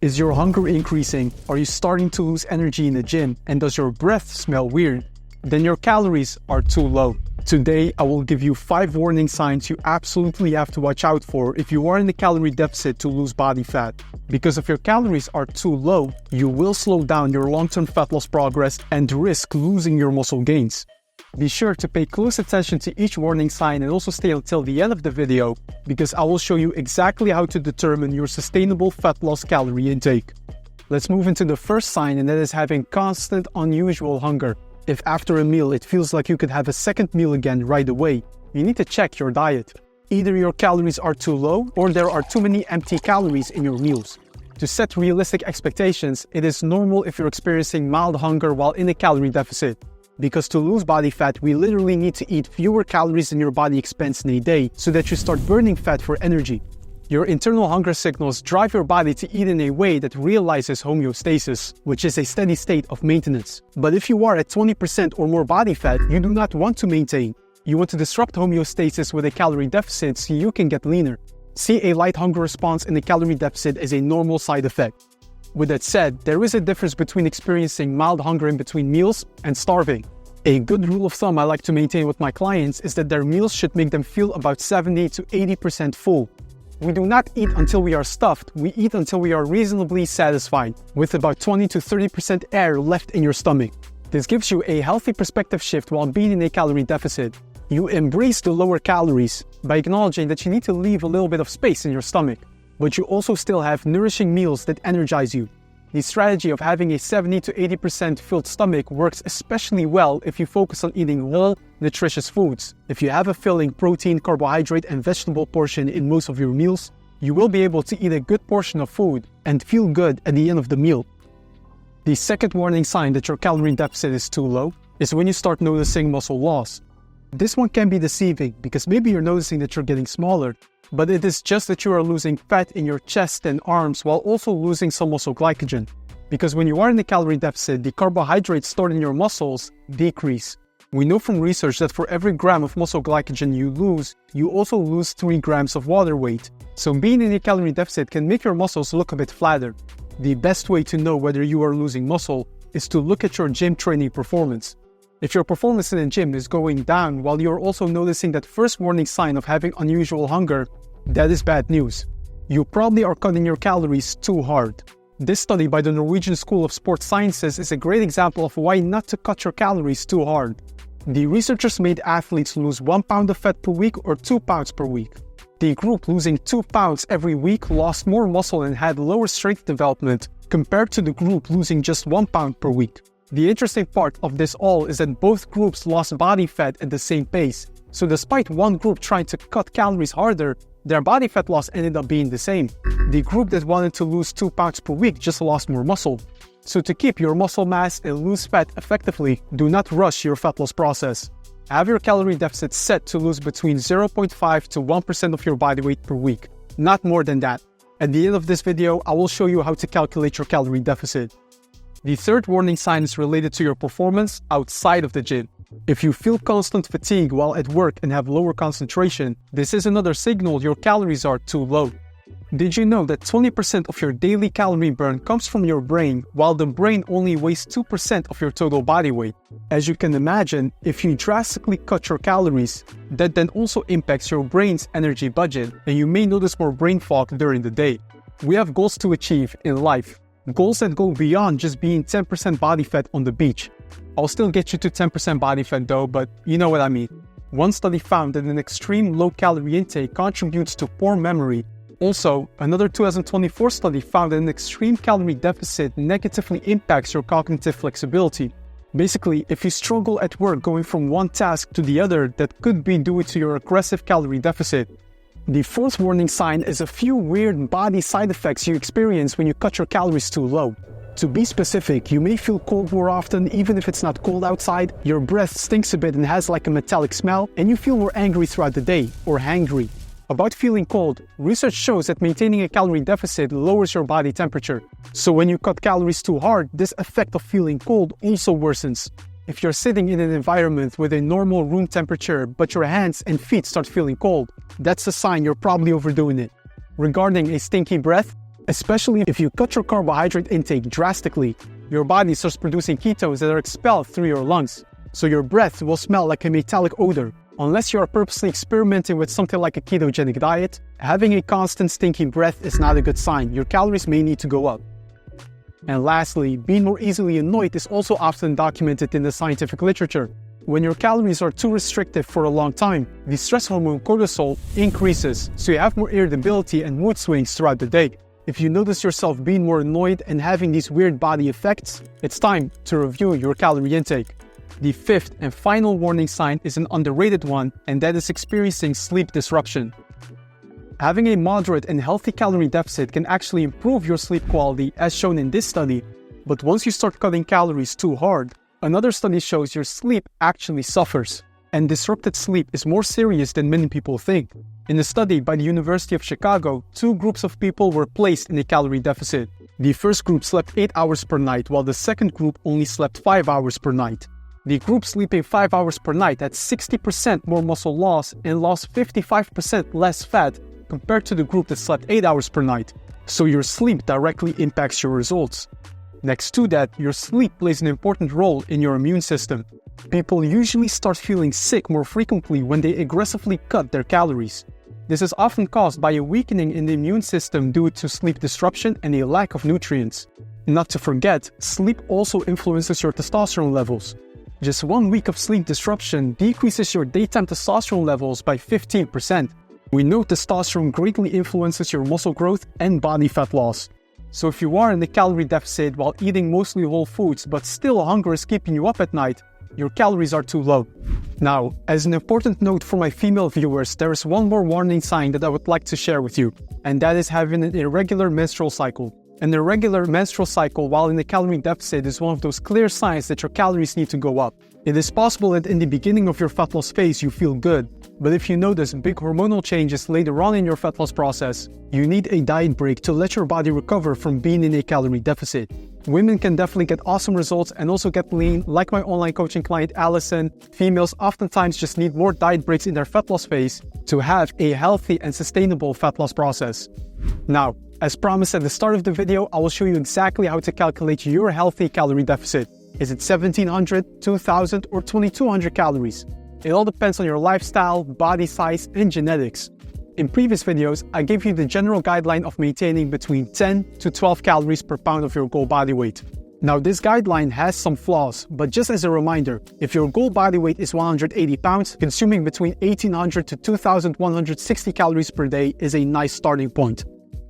Is your hunger increasing? Are you starting to lose energy in the gym? And does your breath smell weird? Then your calories are too low. Today, I will give you 5 warning signs you absolutely have to watch out for if you are in a calorie deficit to lose body fat. Because if your calories are too low, you will slow down your long-term fat loss progress and risk losing your muscle gains. Be sure to pay close attention to each warning sign and also stay until the end of the video, because I will show you exactly how to determine your sustainable fat loss calorie intake. Let's move into the first sign, and that is having constant, unusual hunger. If after a meal it feels like you could have a second meal again right away, you need to check your diet. Either your calories are too low or there are too many empty calories in your meals. To set realistic expectations, it is normal if you're experiencing mild hunger while in a calorie deficit. Because to lose body fat, we literally need to eat fewer calories than your body expends in a day so that you start burning fat for energy. Your internal hunger signals drive your body to eat in a way that realizes homeostasis, which is a steady state of maintenance. But if you are at 20% or more body fat, you do not want to maintain. You want to disrupt homeostasis with a calorie deficit so you can get leaner. See a light hunger response in a calorie deficit as a normal side effect. With that said, there is a difference between experiencing mild hunger in between meals and starving. A good rule of thumb I like to maintain with my clients is that their meals should make them feel about 70 to 80% full. We do not eat until we are stuffed, we eat until we are reasonably satisfied, with about 20 to 30% air left in your stomach. This gives you a healthy perspective shift while being in a calorie deficit. You embrace the lower calories by acknowledging that you need to leave a little bit of space in your stomach, but you also still have nourishing meals that energize you. The strategy of having a 70 to 80% filled stomach works especially well if you focus on eating well, nutritious foods. If you have a filling protein, carbohydrate, and vegetable portion in most of your meals, you will be able to eat a good portion of food and feel good at the end of the meal. The second warning sign that your calorie deficit is too low is when you start noticing muscle loss. This one can be deceiving because maybe you're noticing that you're getting smaller, but it is just that you are losing fat in your chest and arms while also losing some muscle glycogen. Because when you are in a calorie deficit, the carbohydrates stored in your muscles decrease. We know from research that for every gram of muscle glycogen you lose, you also lose 3 grams of water weight. So being in a calorie deficit can make your muscles look a bit flatter. The best way to know whether you are losing muscle is to look at your gym training performance. If your performance in the gym is going down while you're also noticing that first warning sign of having unusual hunger, that is bad news. You probably are cutting your calories too hard. This study by the Norwegian School of Sports Sciences is a great example of why not to cut your calories too hard. The researchers made athletes lose 1 pound of fat per week or 2 pounds per week. The group losing 2 pounds every week lost more muscle and had lower strength development compared to the group losing just 1 pound per week. The interesting part of this all is that both groups lost body fat at the same pace. So despite one group trying to cut calories harder, their body fat loss ended up being the same. The group that wanted to lose 2 pounds per week just lost more muscle. So to keep your muscle mass and lose fat effectively, do not rush your fat loss process. Have your calorie deficit set to lose between 0.5 to 1% of your body weight per week, not more than that. At the end of this video, I will show you how to calculate your calorie deficit. The third warning sign is related to your performance outside of the gym. If you feel constant fatigue while at work and have lower concentration, this is another signal your calories are too low. Did you know that 20% of your daily calorie burn comes from your brain, while the brain only weighs 2% of your total body weight? As you can imagine, if you drastically cut your calories, that then also impacts your brain's energy budget, and you may notice more brain fog during the day. We have goals to achieve in life. Goals that go beyond just being 10% body fat on the beach. I'll still get you to 10% body fat though, but you know what I mean. One study found that an extreme low-calorie intake contributes to poor memory. Also, another 2024 study found that an extreme calorie deficit negatively impacts your cognitive flexibility. Basically, if you struggle at work going from one task to the other, that could be due to your aggressive calorie deficit. The fourth warning sign is a few weird body side effects you experience when you cut your calories too low. To be specific, you may feel cold more often even if it's not cold outside, your breath stinks a bit and has like a metallic smell, and you feel more angry throughout the day, or hangry. About feeling cold, research shows that maintaining a calorie deficit lowers your body temperature. So when you cut calories too hard, this effect of feeling cold also worsens. If you're sitting in an environment with a normal room temperature, but your hands and feet start feeling cold, that's a sign you're probably overdoing it. Regarding a stinky breath, Especially if you cut your carbohydrate intake drastically, your body starts producing ketones that are expelled through your lungs. So your breath will smell like a metallic odor. Unless you are purposely experimenting with something like a ketogenic diet, having a constant stinky breath is not a good sign. Your calories may need to go up. And lastly, being more easily annoyed is also often documented in the scientific literature. When your calories are too restrictive for a long time, the stress hormone cortisol increases, so you have more irritability and mood swings throughout the day. If you notice yourself being more annoyed and having these weird body effects, it's time to review your calorie intake. The fifth and final warning sign is an underrated one, and that is experiencing sleep disruption. Having a moderate and healthy calorie deficit can actually improve your sleep quality, as shown in this study, but once you start cutting calories too hard, another study shows your sleep actually suffers, and disrupted sleep is more serious than many people think. In a study by the University of Chicago, 2 groups of people were placed in a calorie deficit. The first group slept 8 hours per night, while the second group only slept 5 hours per night. The group sleeping 5 hours per night had 60% more muscle loss and lost 55% less fat compared to the group that slept 8 hours per night. So your sleep directly impacts your results. Next to that, your sleep plays an important role in your immune system. People usually start feeling sick more frequently when they aggressively cut their calories. This is often caused by a weakening in the immune system due to sleep disruption and a lack of nutrients. Not to forget, sleep also influences your testosterone levels. Just 1 week of sleep disruption decreases your daytime testosterone levels by 15%. We know testosterone greatly influences your muscle growth and body fat loss. So if you are in a calorie deficit while eating mostly whole foods but still hunger is keeping you up at night, your calories are too low. Now, as an important note for my female viewers, there is one more warning sign that I would like to share with you, and that is having an irregular menstrual cycle. An irregular menstrual cycle while in a calorie deficit is one of those clear signs that your calories need to go up. It is possible that in the beginning of your fat loss phase you feel good, but if you notice big hormonal changes later on in your fat loss process, you need a diet break to let your body recover from being in a calorie deficit. Women can definitely get awesome results and also get lean, like my online coaching client Allison. Females oftentimes just need more diet breaks in their fat loss phase to have a healthy and sustainable fat loss process. Now, as promised at the start of the video, I will show you exactly how to calculate your healthy calorie deficit. Is it 1700, 2000, or 2200 calories? It all depends on your lifestyle, body size, and genetics. In previous videos, I gave you the general guideline of maintaining between 10 to 12 calories per pound of your goal body weight. Now, this guideline has some flaws, but just as a reminder, if your goal body weight is 180 pounds, consuming between 1800 to 2160 calories per day is a nice starting point.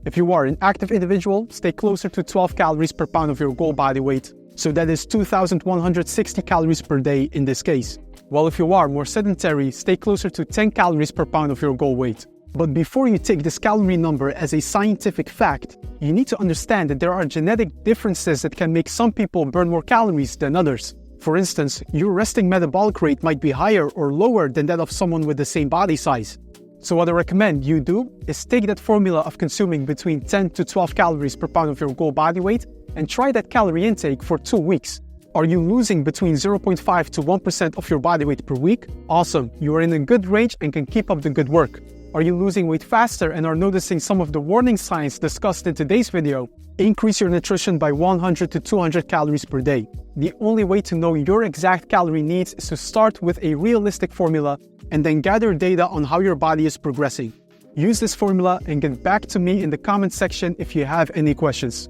If you are an active individual, stay closer to 12 calories per pound of your goal body weight, so that is 2160 calories per day in this case. While if you are more sedentary, stay closer to 10 calories per pound of your goal weight. But before you take this calorie number as a scientific fact, you need to understand that there are genetic differences that can make some people burn more calories than others. For instance, your resting metabolic rate might be higher or lower than that of someone with the same body size. So what I recommend you do is take that formula of consuming between 10 to 12 calories per pound of your goal body weight and try that calorie intake for 2 weeks. Are you losing between 0.5 to 1% of your body weight per week? Awesome, you are in a good range and can keep up the good work. Are you losing weight faster and are noticing some of the warning signs discussed in today's video? Increase your nutrition by 100 to 200 calories per day. The only way to know your exact calorie needs is to start with a realistic formula and then gather data on how your body is progressing. Use this formula and get back to me in the comment section if you have any questions.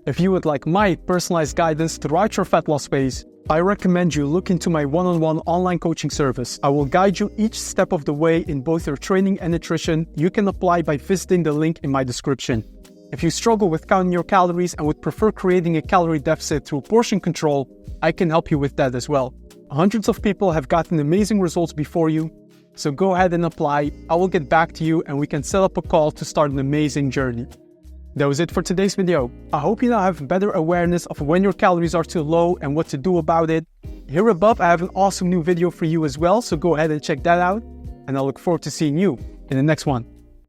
If you would like my personalized guidance throughout your fat loss phase, I recommend you look into my one-on-one online coaching service. I will guide you each step of the way in both your training and nutrition. You can apply by visiting the link in my description. If you struggle with counting your calories and would prefer creating a calorie deficit through portion control, I can help you with that as well. Hundreds of people have gotten amazing results before you, so go ahead and apply. I will get back to you and we can set up a call to start an amazing journey. That was it for today's video. I hope you now have better awareness of when your calories are too low and what to do about it. Here above I have an awesome new video for you as well, so go ahead and check that out. And I look forward to seeing you in the next one.